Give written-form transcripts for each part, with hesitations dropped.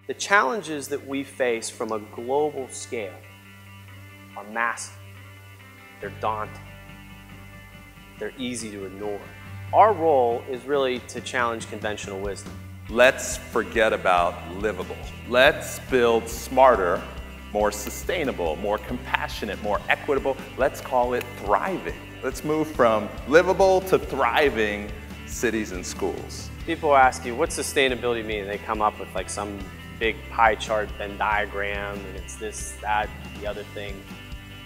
The challenges that we face from a global scale are massive. They're daunting. They're easy to ignore. Our role is really to challenge conventional wisdom. Let's forget about livable. Let's build smarter, more sustainable, more compassionate, more equitable. Let's call it thriving. Let's move from livable to thriving cities and schools. People ask you, what's sustainability mean? They come up with like some big pie chart, Venn diagram, and it's this, that, the other thing.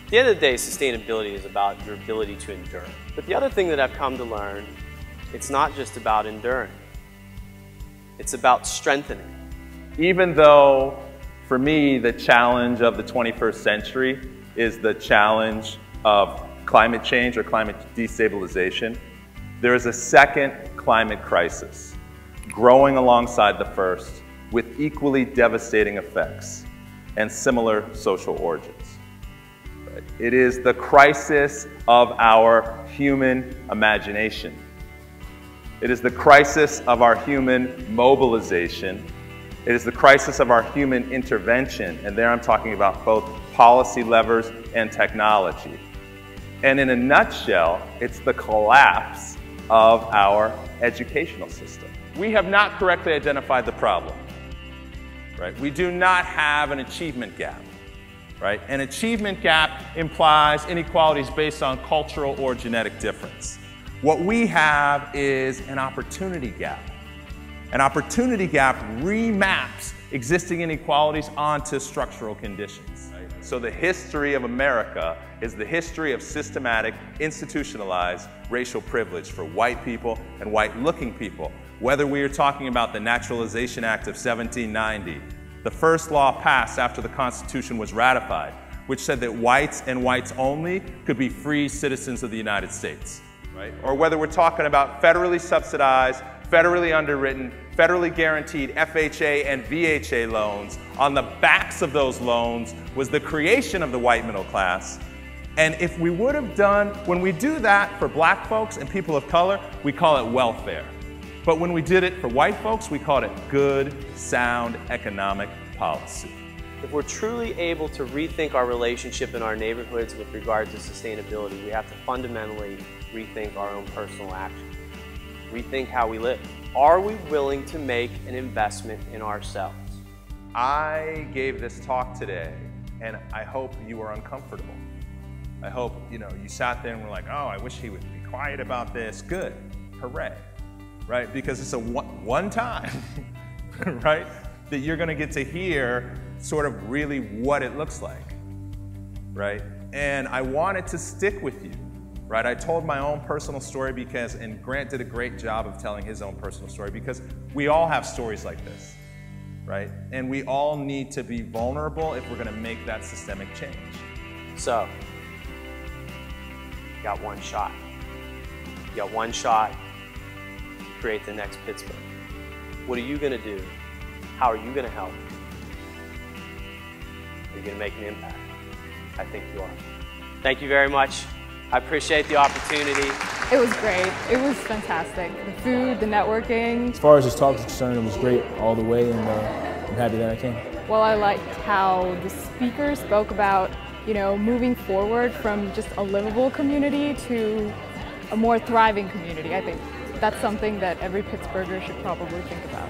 At the end of the day, sustainability is about your ability to endure. But the other thing that I've come to learn, it's not just about enduring. It's about strengthening. Even though, for me, the challenge of the 21st century is the challenge of climate change or climate destabilization, there is a second climate crisis growing alongside the first with equally devastating effects and similar social origins. It is the crisis of our human imagination. It is the crisis of our human mobilization. It is the crisis of our human intervention, and there I'm talking about both policy levers and technology. And in a nutshell, it's the collapse of our educational system. We have not correctly identified the problem, right? We do not have an achievement gap, right? An achievement gap implies inequalities based on cultural or genetic difference. What we have is an opportunity gap. An opportunity gap remaps existing inequalities onto structural conditions. So the history of America is the history of systematic, institutionalized racial privilege for white people and white-looking people. Whether we are talking about the Naturalization Act of 1790, the first law passed after the Constitution was ratified, which said that whites and whites only could be free citizens of the United States. Right? Or whether we're talking about federally subsidized, federally underwritten, federally guaranteed FHA and VHA loans. On the backs of those loans was the creation of the white middle class. And if we would have done, when we do that for black folks and people of color, we call it welfare. But when we did it for white folks, we called it good, sound economic policy. If we're truly able to rethink our relationship in our neighborhoods with regard to sustainability, we have to fundamentally rethink our own personal actions, rethink how we live. Are we willing to make an investment in ourselves? I gave this talk today, and I hope you were uncomfortable. I hope you sat there and were like, oh, I wish he would be quiet about this. Good, hooray, right? Because it's a one time, right, that you're going to get to hear sort of really what it looks like, right? And I wanted to stick with you. Right, I told my own personal story because, and Grant did a great job of telling his own personal story because we all have stories like this, right? And we all need to be vulnerable if we're going to make that systemic change. So, you got one shot. You got one shot to create the next Pittsburgh. What are you going to do? How are you going to help? Are you going to make an impact? I think you are. Thank you very much. I appreciate the opportunity. It was great. It was fantastic. The food, the networking. As far as this talk is concerned, it was great all the way, and I'm happy that I came. Well, I liked how the speaker spoke about, moving forward from just a livable community to a more thriving community. I think that's something that every Pittsburgher should probably think about.